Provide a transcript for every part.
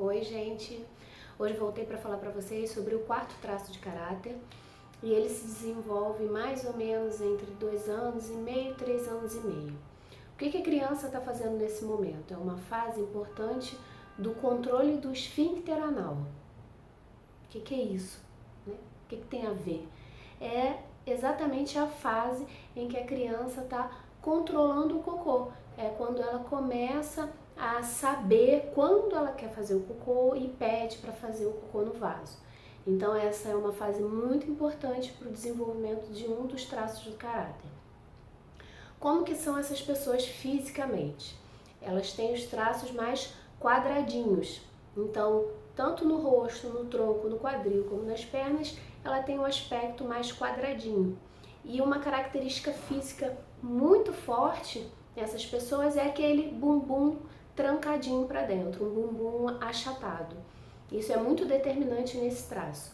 Oi, gente! Hoje voltei para falar para vocês sobre o quarto traço de caráter e ele se desenvolve mais ou menos entre 2 anos e meio e 3 anos e meio. O que a criança está fazendo nesse momento? É uma fase importante do controle do esfíncter anal. O que é isso? Né? O que tem a ver? É exatamente a fase em que a criança está controlando o cocô. É quando ela começa a saber quando ela quer fazer o cocô e pede para fazer o cocô no vaso. Então essa é uma fase muito importante para o desenvolvimento de um dos traços do caráter. Como que são essas pessoas fisicamente? Elas têm os traços mais quadradinhos. Então, tanto no rosto, no tronco, no quadril, como nas pernas, ela tem um aspecto mais quadradinho. E uma característica física muito forte nessas pessoas é aquele bumbum trancadinho para dentro, um bumbum achatado. Isso é muito determinante nesse traço.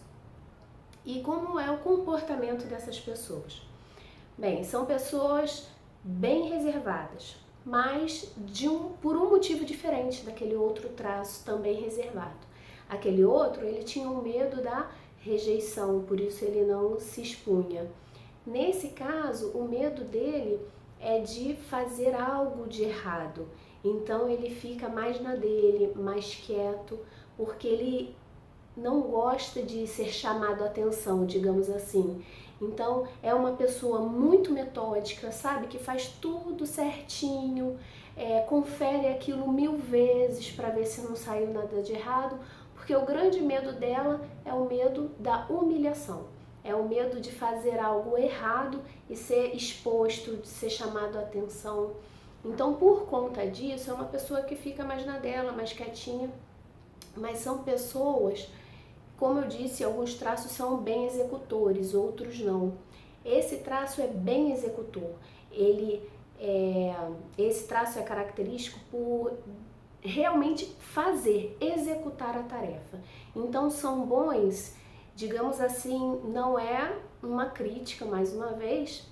E como é o comportamento dessas pessoas? Bem, são pessoas bem reservadas, mas por um motivo diferente daquele outro traço também reservado. Aquele outro, ele tinha um medo da rejeição, por isso ele não se expunha. Nesse caso, o medo dele é de fazer algo de errado. Então ele fica mais na dele, mais quieto, porque ele não gosta de ser chamado a atenção, digamos assim. Então é uma pessoa muito metódica, sabe? Que faz tudo certinho, confere aquilo 1000 vezes para ver se não saiu nada de errado, porque o grande medo dela é o medo da humilhação. É o medo de fazer algo errado e ser exposto, de ser chamado a atenção. Então, por conta disso, é uma pessoa que fica mais na dela, mais quietinha. Mas são pessoas, como eu disse, alguns traços são bem executores, outros não. Esse traço é bem executor. Esse traço é característico por realmente fazer, executar a tarefa. Então são bons, digamos assim, não é uma crítica, mais uma vez,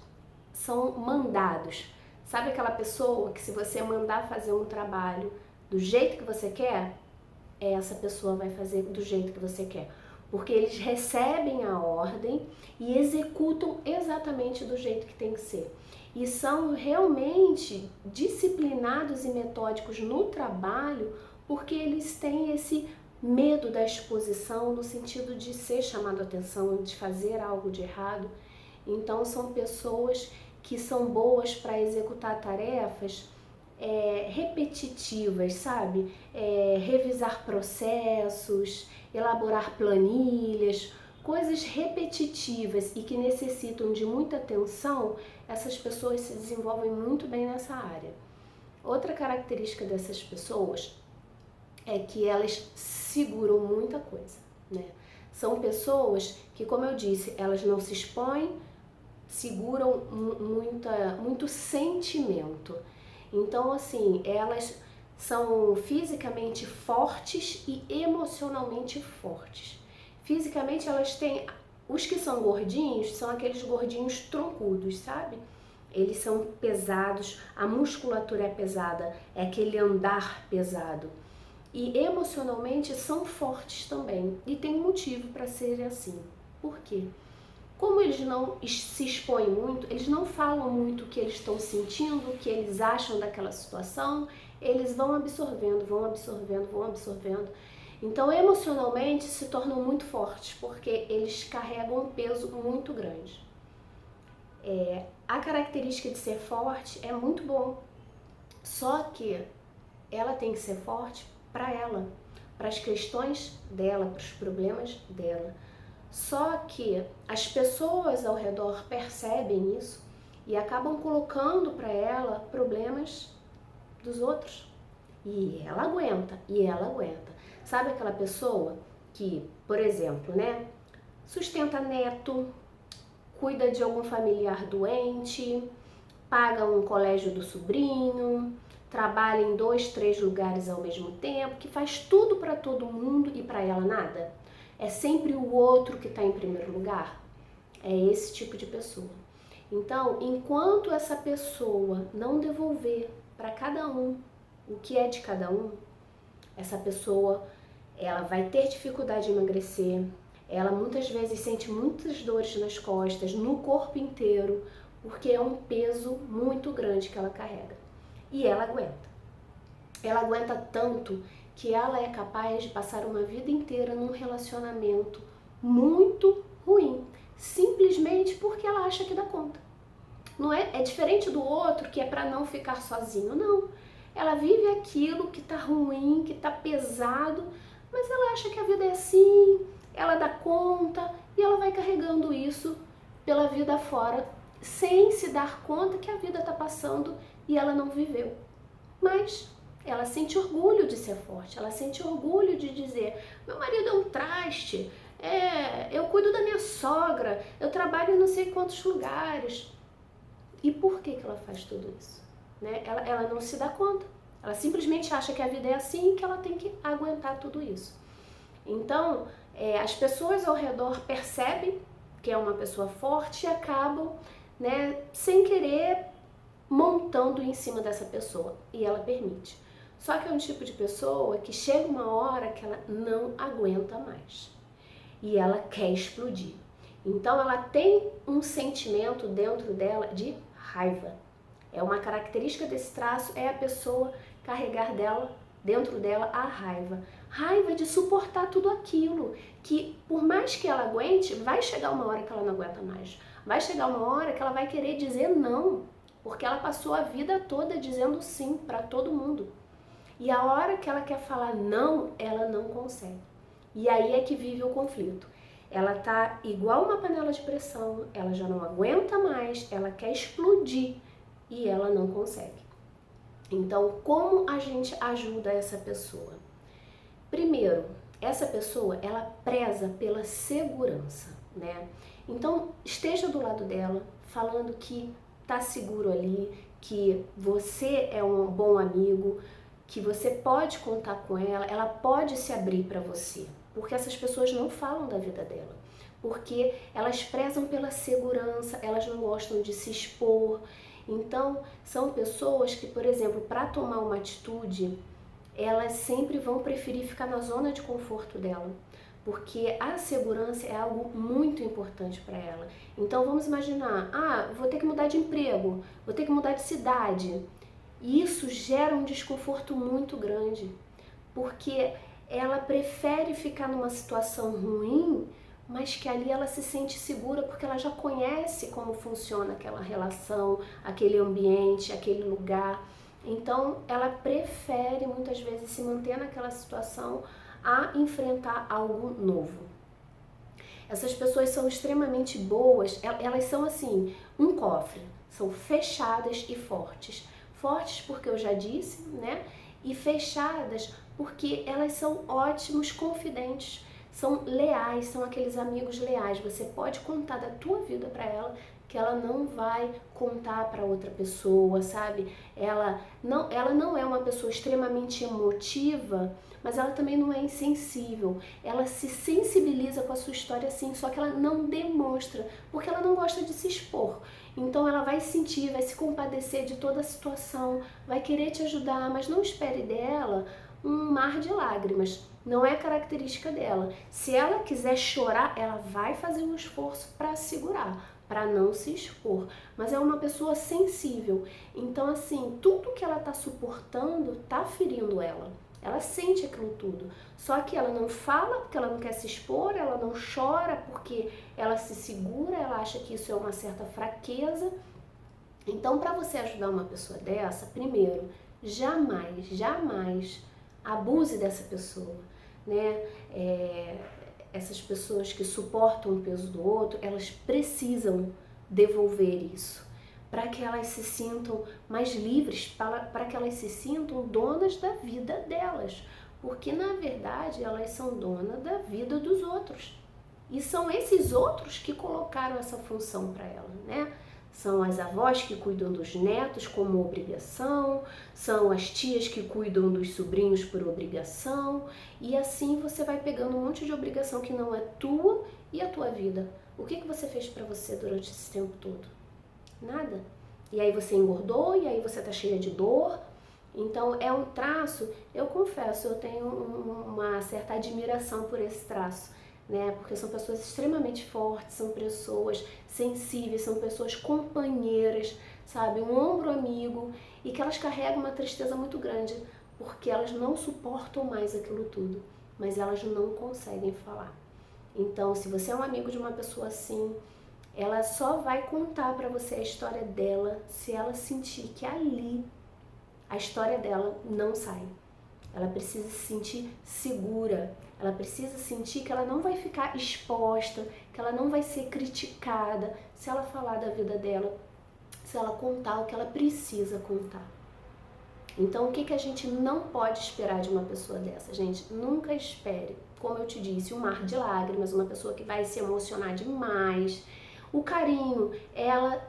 são mandados. Sabe aquela pessoa que se você mandar fazer um trabalho do jeito que você quer, essa pessoa vai fazer do jeito que você quer. Porque eles recebem a ordem e executam exatamente do jeito que tem que ser. E são realmente disciplinados e metódicos no trabalho porque eles têm esse medo da exposição no sentido de ser chamado a atenção, de fazer algo de errado. Então são pessoas que são boas para executar tarefas repetitivas, sabe? Revisar processos, elaborar planilhas, coisas repetitivas e que necessitam de muita atenção, essas pessoas se desenvolvem muito bem nessa área. Outra característica dessas pessoas é que elas seguram muita coisa, né? São pessoas que, como eu disse, elas não se expõem, seguram muito sentimento. Então, assim, elas são fisicamente fortes e emocionalmente fortes. Fisicamente, elas têm... Os que são gordinhos são aqueles gordinhos troncudos, sabe? Eles são pesados, a musculatura é pesada, é aquele andar pesado. E emocionalmente são fortes também. E tem motivo para ser assim. Por quê? Como eles não se expõem muito, eles não falam muito o que eles estão sentindo, o que eles acham daquela situação, eles vão absorvendo, vão absorvendo, vão absorvendo. Então, emocionalmente, se tornam muito fortes, porque eles carregam um peso muito grande. A característica de ser forte é muito bom, só que ela tem que ser forte para ela, para as questões dela, para os problemas dela. Só que as pessoas ao redor percebem isso e acabam colocando para ela problemas dos outros. E ela aguenta, e ela aguenta. Sabe aquela pessoa que, por exemplo, né, sustenta neto, cuida de algum familiar doente, paga um colégio do sobrinho, trabalha em 2, 3 lugares ao mesmo tempo, que faz tudo para todo mundo e para ela nada? É sempre o outro que está em primeiro lugar? É esse tipo de pessoa. Então, enquanto essa pessoa não devolver para cada um o que é de cada um, essa pessoa ela vai ter dificuldade em emagrecer, ela muitas vezes sente muitas dores nas costas, no corpo inteiro, porque é um peso muito grande que ela carrega. E ela aguenta. Ela aguenta tanto que ela é capaz de passar uma vida inteira num relacionamento muito ruim, simplesmente porque ela acha que dá conta. Não é diferente do outro que é para não ficar sozinho, não. Ela vive aquilo que tá ruim, que tá pesado, mas ela acha que a vida é assim, ela dá conta e ela vai carregando isso pela vida fora, sem se dar conta que a vida tá passando e ela não viveu. Mas ela sente orgulho de ser forte, ela sente orgulho de dizer: meu marido é um traste, eu cuido da minha sogra, eu trabalho em não sei quantos lugares. E por que ela faz tudo isso? Né? Ela não se dá conta, ela simplesmente acha que a vida é assim e que ela tem que aguentar tudo isso. Então, as pessoas ao redor percebem que é uma pessoa forte e acabam, né, sem querer, montando em cima dessa pessoa, e ela permite. Só que é um tipo de pessoa que chega uma hora que ela não aguenta mais e ela quer explodir. Então ela tem um sentimento dentro dela de raiva. É uma característica desse traço, é a pessoa carregar dentro dela a raiva. Raiva de suportar tudo aquilo, que por mais que ela aguente, vai chegar uma hora que ela não aguenta mais. Vai chegar uma hora que ela vai querer dizer não, porque ela passou a vida toda dizendo sim para todo mundo. E a hora que ela quer falar não, ela não consegue. E aí é que vive o conflito. Ela tá igual uma panela de pressão, ela já não aguenta mais, ela quer explodir e ela não consegue. Então, como a gente ajuda essa pessoa? Primeiro, essa pessoa, ela preza pela segurança, né? Então, esteja do lado dela, falando que tá seguro ali, que você é um bom amigo, que você pode contar com ela pode se abrir para você, porque essas pessoas não falam da vida dela, porque elas prezam pela segurança, elas não gostam de se expor. Então, são pessoas que, por exemplo, para tomar uma atitude, elas sempre vão preferir ficar na zona de conforto dela, porque a segurança é algo muito importante para ela. Então vamos imaginar, vou ter que mudar de emprego, vou ter que mudar de cidade. E isso gera um desconforto muito grande, porque ela prefere ficar numa situação ruim, mas que ali ela se sente segura porque ela já conhece como funciona aquela relação, aquele ambiente, aquele lugar. Então, ela prefere muitas vezes se manter naquela situação a enfrentar algo novo. Essas pessoas são extremamente boas, elas são assim, um cofre, são fechadas e fortes. Fortes porque eu já disse, né? E fechadas porque elas são ótimos confidentes, são leais, são aqueles amigos leais. Você pode contar da tua vida para ela, que ela não vai contar para outra pessoa, sabe? Ela não é uma pessoa extremamente emotiva, mas ela também não é insensível. Ela se sensibiliza com a sua história sim, só que ela não demonstra, porque ela não gosta de se expor. Então ela vai sentir, vai se compadecer de toda a situação, vai querer te ajudar, mas não espere dela um mar de lágrimas. Não é característica dela. Se ela quiser chorar, ela vai fazer um esforço para segurar, para não se expor. Mas é uma pessoa sensível. Então, assim, tudo que ela está suportando está ferindo ela. Ela sente aquilo tudo. Só que ela não fala porque ela não quer se expor, ela não chora porque ela se segura, ela acha que isso é uma certa fraqueza. Então, para você ajudar uma pessoa dessa, primeiro, jamais abuse dessa pessoa, né? Essas pessoas que suportam o peso do outro, elas precisam devolver isso, para que elas se sintam mais livres, para que elas se sintam donas da vida delas, porque na verdade elas são donas da vida dos outros, e são esses outros que colocaram essa função para ela, né? São as avós que cuidam dos netos como obrigação, são as tias que cuidam dos sobrinhos por obrigação, e assim você vai pegando um monte de obrigação que não é tua e a tua vida. O que você fez para você durante esse tempo todo? Nada. E aí você engordou, e aí você tá cheia de dor, Então é um traço, eu confesso, eu tenho uma certa admiração por esse traço, né? Porque são pessoas extremamente fortes, são pessoas sensíveis, são pessoas companheiras, sabe? Um ombro amigo, e que elas carregam uma tristeza muito grande, porque elas não suportam mais aquilo tudo, mas elas não conseguem falar. Então, se você é um amigo de uma pessoa assim, ela só vai contar para você a história dela se ela sentir que ali a história dela não sai. Ela precisa se sentir segura, ela precisa sentir que ela não vai ficar exposta, que ela não vai ser criticada se ela falar da vida dela, se ela contar o que ela precisa contar. Então, o que a gente não pode esperar de uma pessoa dessa, gente? Nunca espere, como eu te disse, um mar de lágrimas, uma pessoa que vai se emocionar demais. O carinho, ela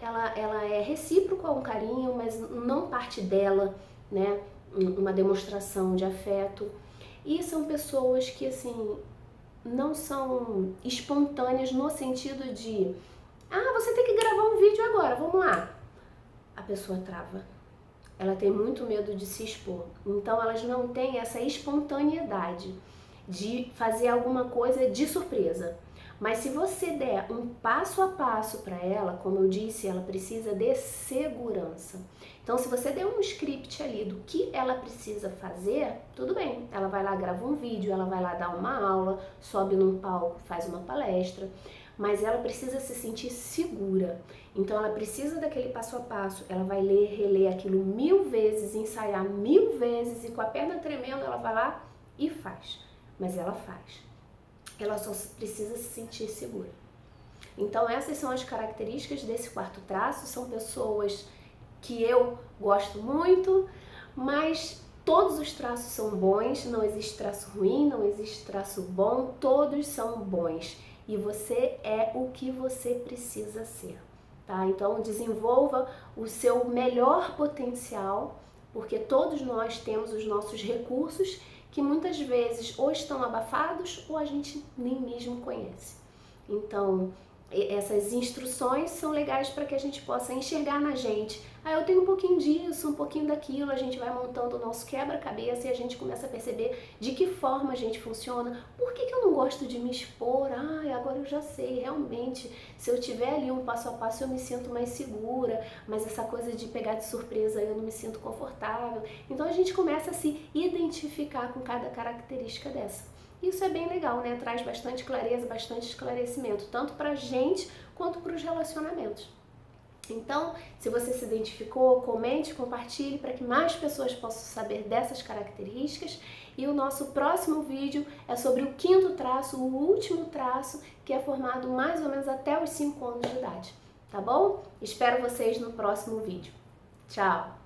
é recíproco ao carinho, mas não parte dela, né? Uma demonstração de afeto. E são pessoas que, assim, não são espontâneas no sentido de você tem que gravar um vídeo agora, vamos lá. A pessoa trava. Ela tem muito medo de se expor. Então, elas não têm essa espontaneidade de fazer alguma coisa de surpresa. Mas se você der um passo a passo para ela, como eu disse, ela precisa de segurança. Então, se você der um script ali do que ela precisa fazer, tudo bem. Ela vai lá, grava um vídeo, ela vai lá dar uma aula, sobe num palco, faz uma palestra. Mas ela precisa se sentir segura. Então, ela precisa daquele passo a passo. Ela vai ler, reler aquilo 1000 vezes, ensaiar 1000 vezes e com a perna tremendo ela vai lá e faz. Mas ela faz. Ela só precisa se sentir segura. Então, essas são as características desse quarto traço. São pessoas que eu gosto muito, mas todos os traços são bons. Não existe traço ruim, não existe traço bom. Todos são bons. E você é o que você precisa ser, tá? Então, desenvolva o seu melhor potencial, porque todos nós temos os nossos recursos que muitas vezes ou estão abafados ou a gente nem mesmo conhece. Então, essas instruções são legais para que a gente possa enxergar na gente. Eu tenho um pouquinho disso, um pouquinho daquilo, a gente vai montando o nosso quebra-cabeça e a gente começa a perceber de que forma a gente funciona. Por que eu não gosto de me expor? Agora eu já sei, realmente, se eu tiver ali um passo a passo eu me sinto mais segura, mas essa coisa de pegar de surpresa eu não me sinto confortável. Então a gente começa a se identificar com cada característica dessa. Isso é bem legal, né? Traz bastante clareza, bastante esclarecimento, tanto pra gente quanto para os relacionamentos. Então, se você se identificou, comente, compartilhe para que mais pessoas possam saber dessas características. E o nosso próximo vídeo é sobre o quinto traço, o último traço, que é formado mais ou menos até os 5 anos de idade. Tá bom? Espero vocês no próximo vídeo. Tchau!